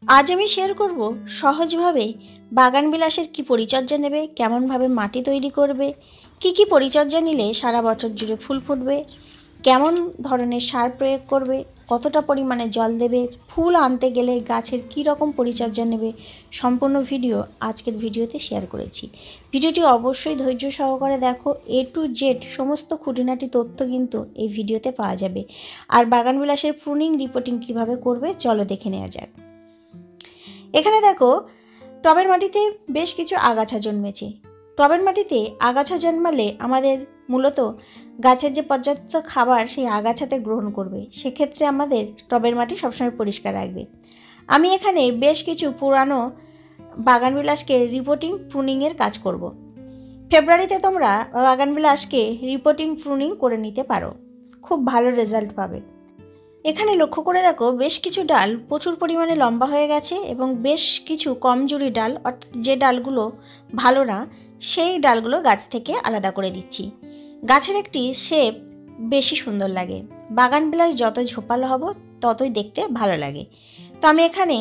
आज আমি শেয়ার করব সহজভাবে বাগান বিলাসের কি পরিচর্যা নেবে, কেমনভাবে মাটি তৈরি করবে, কি পরিচর্যা নিলে সারা বছর জুড়ে ফুল ফুটবে, কেমন ধরনের সার প্রয়োগ করবে, কতটা পরিমাণে জল দেবে, ফুল আনতে গেলে গাছের কি রকম পরিচর্যা নেবে, সম্পূর্ণ ভিডিও আজকের ভিডিওতে শেয়ার করেছি। ভিডিওটি অবশ্যই ধৈর্য সহকারে দেখো। A to Z সমস্ত খুঁটিনাটি তথ্য কিন্তু এই ভিডিওতে পাওয়া যাবে। আর বাগান বিলাসের প্রুনিং রিপোর্টিং কিভাবে করবে চলো দেখে নেওয়া যাক। এখানে দেখো টবের মাটিতে বেশ কিছু আগাছা জন্মেছে। টবের মাটিতে আগাছা জন্মালে আমাদের মূলত গাছের যে পর্যাপ্ত খাবার সেই আগাছাতে গ্রহণ করবে, সেক্ষেত্রে আমাদের টবের মাটি সবসময় পরিষ্কার রাখবে। আমি এখানে বেশ কিছু পুরানো বাগান বিলাসকে রিপোর্টিং প্রুনিংয়ের কাজ করব। ফেব্রুয়ারিতে তোমরা বাগান বিলাসকে রিপোর্টিং প্রুনিং করে নিতে পারো, খুব ভালো রেজাল্ট পাবে। এখানে লক্ষ্য করে দেখো বেশ কিছু ডাল প্রচুর পরিমাণে লম্বা হয়ে গেছে এবং বেশ কিছু কমজোরি ডাল, অর্থাৎ যে ডালগুলো ভালো না সেই ডালগুলো গাছ থেকে আলাদা করে দিচ্ছি। গাছের একটি শেপ বেশি সুন্দর লাগে। বাগান বিলাস যত ঝোপালো হব ততই দেখতে ভালো লাগে। তো আমি এখানে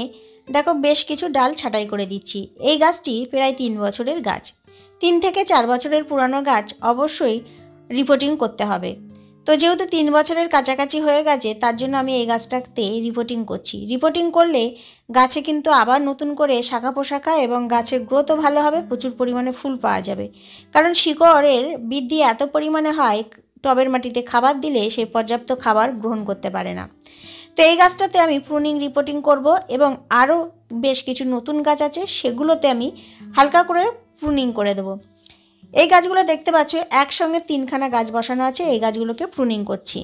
দেখো বেশ কিছু ডাল ছাঁটাই করে দিচ্ছি। এই গাছটি প্রায় 3 বছরের গাছ। 3 থেকে 4 বছরের পুরানো গাছ অবশ্যই রিপোর্টিং করতে হবে। তো যেহেতু 3 বছরের কাছাকাছি হয়ে গেছে তার জন্য আমি এই গাছটাতে রিপোর্টিং করছি। রিপোর্টিং করলে গাছে কিন্তু আবার নতুন করে শাখা পোশাখা এবং গাছের গ্রোথও ভালো হবে, প্রচুর পরিমাণে ফুল পাওয়া যাবে। কারণ শিকড়ের বৃদ্ধি এত পরিমাণে হয়, টবের মাটিতে খাবার দিলে সেই পর্যাপ্ত খাবার গ্রহণ করতে পারে না। তো এই গাছটাতে আমি প্রুনিং রিপোর্টিং করব এবং আরও বেশ কিছু নতুন গাছ আছে সেগুলোতে আমি হালকা করে প্রুনিং করে দেবো। এই গাছগুলো দেখতে পাচ্ছ একসঙ্গে 3খানা গাছ বসানো আছে, এই গাছগুলোকে প্রুনিং করছি।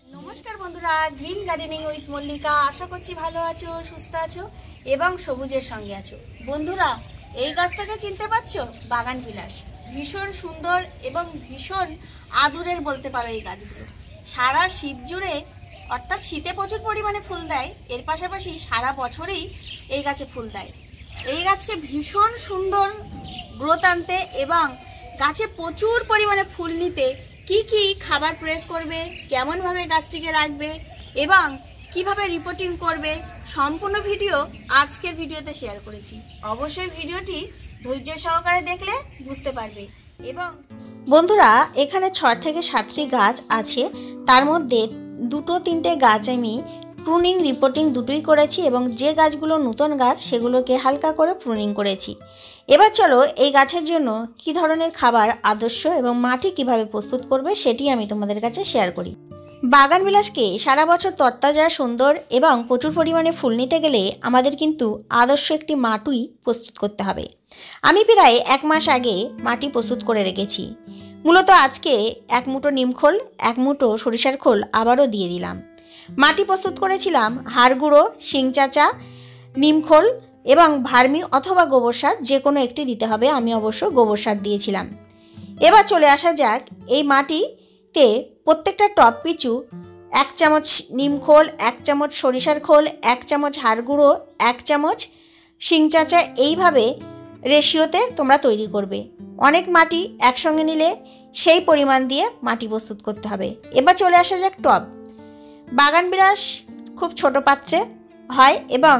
নমস্কার বন্ধুরা, গ্রিন গার্ডেনিং উইথ মল্লিকা। আশা করছি ভালো আছো, সুস্থ আছো এবং সবুজের সঙ্গে আছো। বন্ধুরা, এই গাছটাকে চিনতে পারছো? বাগান বিলাস। ভীষণ সুন্দর এবং ভীষণ আদুরের বলতে পারো এই গাছগুলো। সারা শীত জুড়ে, অর্থাৎ শীতে প্রচুর পরিমাণে ফুল দেয়, এর পাশাপাশি সারা বছরেই এই গাছে ফুল দেয়। এই গাছকে ভীষণ সুন্দর গ্রোথ আনতে এবং গাছে প্রচুর পরিমাণে ফুল নিতে কি খাবার প্রয়োগ করবে, কেমনভাবে গাছটিকে রাখবে এবং কিভাবে রিপোর্টিং করবে, সম্পূর্ণ ভিডিও আজকের ভিডিওতে শেয়ার করেছি। অবশ্যই ভিডিওটি ধৈর্য সহকারে দেখলে বুঝতে পারবে। এবং বন্ধুরা, এখানে 6 থেকে 7টি গাছ আছে, তার মধ্যে 2-3টে গাছ আমি প্রুনিং রিপোর্টিং দুটোই করেছি এবং যে গাছগুলো নতুন গাছ সেগুলোকে হালকা করে প্রুনিং করেছি। এবার চলো এই গাছের জন্য কি ধরনের খাবার আদর্শ এবং মাটি কিভাবে প্রস্তুত করবে সেটি আমি তোমাদের কাছে শেয়ার করি। বাগান বিলাসকে সারা বছর তরতাজা, সুন্দর এবং প্রচুর পরিমাণে ফুল নিতে গেলে আমাদের কিন্তু আদর্শ একটি মাটি প্রস্তুত করতে হবে। আমি প্রায় 1 মাস আগে মাটি প্রস্তুত করে রেখেছি। মূলত আজকে 1 মুঠো নিমখোল, 1 মুঠো সরিষার খোল আবারও দিয়ে দিলাম। মাটি প্রস্তুত করেছিলাম হাড় গুঁড়ো, শিং চাচা, নিমখোল এবং ভার্মি অথবা গোবর সার, যে কোনো একটি দিতে হবে। আমি অবশ্য গোবর সার দিয়েছিলাম। এবার চলে আসা যাক এই মাটিতে প্রত্যেকটা টব পিছু 1 চামচ নিমখোল, 1 চামচ সরিষার খোল, 1 চামচ হাড় গুঁড়ো, 1 চামচ শিং চাচা, এইভাবে রেশিওতে তোমরা তৈরি করবে। অনেক মাটি একসঙ্গে নিলে সেই পরিমাণ দিয়ে মাটি প্রস্তুত করতে হবে। এবার চলে আসা যাক টব। বাগান বিলাস খুব ছোট পাত্রে হয় এবং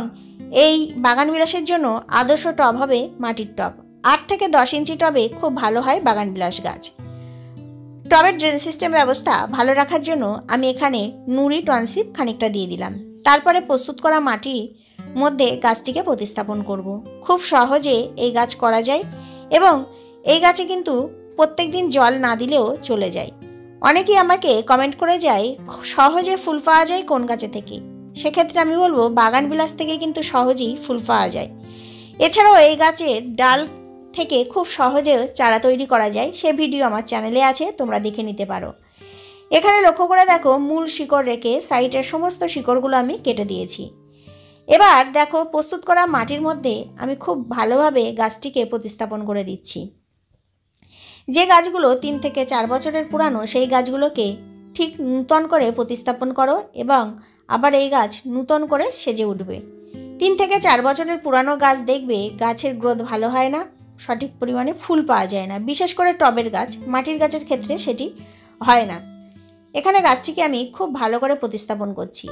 এই বাগান বিলাসের জন্য আদর্শ টব হবে মাটির টব। 8 থেকে 10 ইঞ্চি টবে খুব ভালো হয় বাগান বিলাস গাছ। টবের ড্রেন সিস্টেম ব্যবস্থা ভালো রাখার জন্য আমি এখানে নুড়ি টনসিপ খানিকটা দিয়ে দিলাম। তারপরে প্রস্তুত করা মাটির মধ্যে গাছটিকে প্রতিস্থাপন করব। খুব সহজে এই গাছ করা যায় এবং এই গাছে কিন্তু প্রত্যেক দিন জল না দিলেও চলে যায়। অনেকেই আমাকে কমেন্ট করে যায় সহজে ফুল পাওয়া যায় কোন গাছে থেকে। সেক্ষেত্রে আমি বলবো বাগান বিলাস থেকে কিন্তু সহজেই ফুল পাওয়া যায়। এছাড়াও এই গাছের ডাল থেকে খুব সহজে চারা তৈরি করা যায়, সে ভিডিও আমার চ্যানেলে আছে, তোমরা দেখে নিতে পারো। এখানে লক্ষ্য করে দেখো মূল শিকড় রেখে সাইডের সমস্ত শিকড়গুলো আমি কেটে দিয়েছি। এবার দেখো প্রস্তুত করা মাটির মধ্যে আমি খুব ভালোভাবে গাছটিকে প্রতিস্থাপন করে দিচ্ছি। যে গাছগুলো 3 থেকে 4 বছরের পুরানো সেই গাছগুলোকে ঠিক নূতন করে প্রতিস্থাপন করো এবং আবার এই গাছ নূতন করে সেজে উঠবে। 3 থেকে 4 বছরের পুরানো গাছ দেখবে গাছের গ্রোথ ভালো হয় না, সঠিক পরিমাণে ফুল পাওয়া যায় না, বিশেষ করে টবের গাছ। মাটির গাছের ক্ষেত্রে সেটি হয় না। এখানে গাছটিকে আমি খুব ভালো করে প্রতিস্থাপন করছি।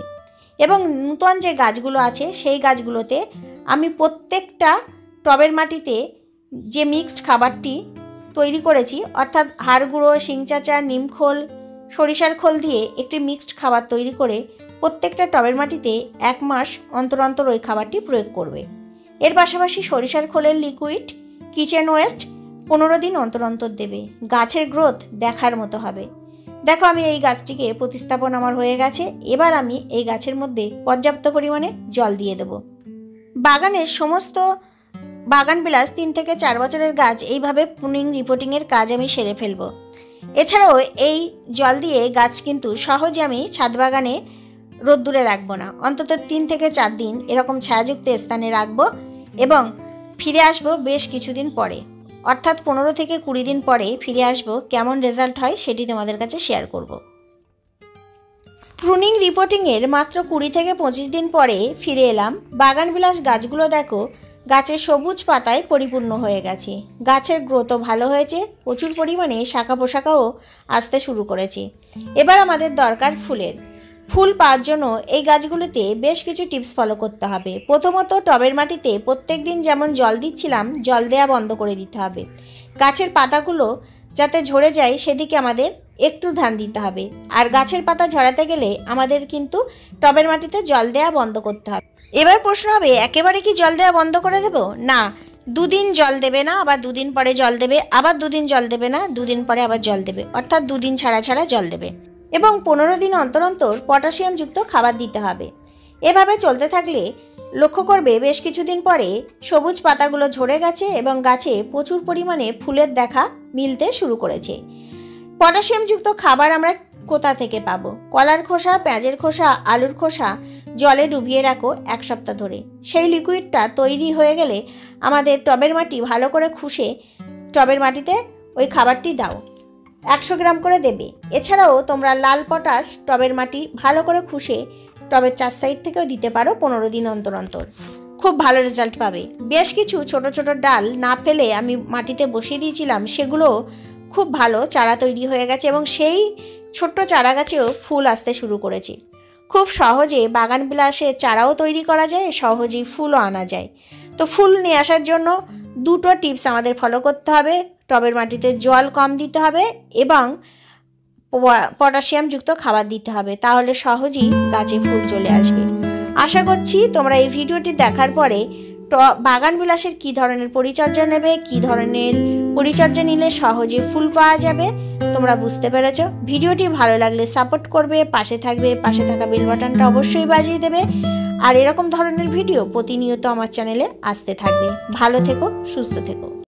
এবং নূতন যে গাছগুলো আছে সেই গাছগুলোতে আমি প্রত্যেকটা টবের মাটিতে যে মিক্সড খাবারটি তৈরি করেছি, অর্থাৎ হাড় গুঁড়ো, শিংচাচা, নিমখোল, সরিষার খোল দিয়ে একটি মিক্সড খাবার তৈরি করে প্রত্যেকটা টবের মাটিতে 1 মাস অন্তর অন্তর ওই খাবারটি প্রয়োগ করবে। এর পাশাপাশি সরিষার খোলের লিকুইড, কিচেন ওয়েস্ট 15 দিন অন্তর অন্তর দেবে। গাছের গ্রোথ দেখার মতো হবে। দেখো আমি এই গাছটিকে প্রতিস্থাপন আমার হয়ে গেছে। এবার আমি এই গাছের মধ্যে পর্যাপ্ত পরিমাণে জল দিয়ে দেব। বাগানের সমস্ত বাগান বিলাস 3 থেকে 4 বছরের গাছ এইভাবে প্রুনিং রিপোর্টিংয়ের কাজ আমি সেরে ফেলব। এছাড়াও এই জল দিয়ে গাছ কিন্তু সহজে আমি ছাদ বাগানে রোদ্দুরে রাখবো না, অন্তত 3 থেকে 4 দিন এরকম ছায়াযুক্ত স্থানে রাখবো এবং ফিরে আসবো বেশ কিছুদিন পরে, অর্থাৎ 15 থেকে 20 দিন পরে ফিরে আসবো। কেমন রেজাল্ট হয় সেটি তোমাদের কাছে শেয়ার করব। প্রুনিং রিপোর্টিংয়ের মাত্র 20 থেকে 25 দিন পরে ফিরে এলাম। বাগান বিলাস গাছগুলো দেখো গাছের সবুজ পাতায় পরিপূর্ণ হয়ে গেছে। গাছের গ্রোথও ভালো হয়েছে, প্রচুর পরিমাণে শাখা পোশাকাও আসতে শুরু করেছে। এবার আমাদের দরকার ফুলের। ফুল পাওয়ার জন্য এই গাছগুলোতে বেশ কিছু টিপস ফলো করতে হবে। প্রথমত, টবের মাটিতে প্রত্যেক দিন যেমন জল দিচ্ছিলাম, জল দেওয়া বন্ধ করে দিতে হবে। গাছের পাতাগুলো যাতে ঝরে যায় সেদিকে আমাদের একটু ধ্যান দিতে হবে। আর গাছের পাতা ঝরাতে গেলে আমাদের কিন্তু টবের মাটিতে জল দেওয়া বন্ধ করতে হবে। এবার প্রশ্ন হবে, একেবারে কি জল দেওয়া বন্ধ করে দেব? না, 2 দিন জল দেবে না, আবার 2 দিন পরে জল দেবে, আবার 2 দিন জল দেবে না, 2 দিন পরে আবার জল দেবে, অর্থাৎ 2 দিন ছাড়া ছাড়া জল দেবে এবং 15 দিন অন্তর অন্তর পটাশিয়ামযুক্ত খাবার দিতে হবে। এভাবে চলতে থাকলে লক্ষ্য করবে বেশ কিছুদিন পরে সবুজ পাতাগুলো ঝরে গেছে এবং গাছে প্রচুর পরিমাণে ফুলের দেখা মিলতে শুরু করেছে। পটাশিয়ামযুক্ত খাবার আমরা কোথা থেকে পাবো? কলার খোসা, পেঁয়াজের খোসা, আলুর খোসা জলে ডুবিয়ে রাখো 1 সপ্তাহ ধরে। সেই লিকুইডটা তৈরি হয়ে গেলে আমাদের টবের মাটি ভালো করে খুশে টবের মাটিতে ওই খাবারটি দাও, 100 গ্রাম করে দেবে। এছাড়াও তোমরা লাল পটাশ টবের মাটি ভালো করে খুশে টবের 4 সাইড থেকেও দিতে পারো 15 দিন অন্তর অন্তর। খুব ভালো রেজাল্ট পাবে। বেশ কিছু ছোট ছোট ডাল না ফেলে আমি মাটিতে বসিয়ে দিয়েছিলাম, সেগুলো খুব ভালো চারা তৈরি হয়ে গেছে এবং সেই ছোট্ট চারা গাছেও ফুল আসতে শুরু করেছে। খুব সহজে বাগান বিলাসের চারাও তৈরি করা যায়, সহজেই ফুলও আনা যায়। তো ফুল নিয়ে আসার জন্য 2টো টিপস আমাদের ফলো করতে হবে। টবের মাটিতে জল কম দিতে হবে এবং পটাশিয়ামযুক্ত খাবার দিতে হবে, তাহলে সহজেই গাছে ফুল চলে আসবে। আশা করছি তোমরা এই ভিডিওটি দেখার পরে বাগান বিলাসের কী ধরনের পরিচর্যা নেবে, কী ধরনের পরিচর্যা নিলে সহজে ফুল পাওয়া যাবে তোমরা বুঝতে পেরেছ। ভিডিওটি ভালো লাগলে সাপোর্ট করবে, পাশে থাকবে, পাশে থাকা বেল বাটনটা অবশ্যই বাজিয়ে দেবে। আর এরকম ধরনের ভিডিও প্রতিনিয়ত আমার চ্যানেলে আসতে থাকবে। ভালো থেকো, সুস্থ থেকো।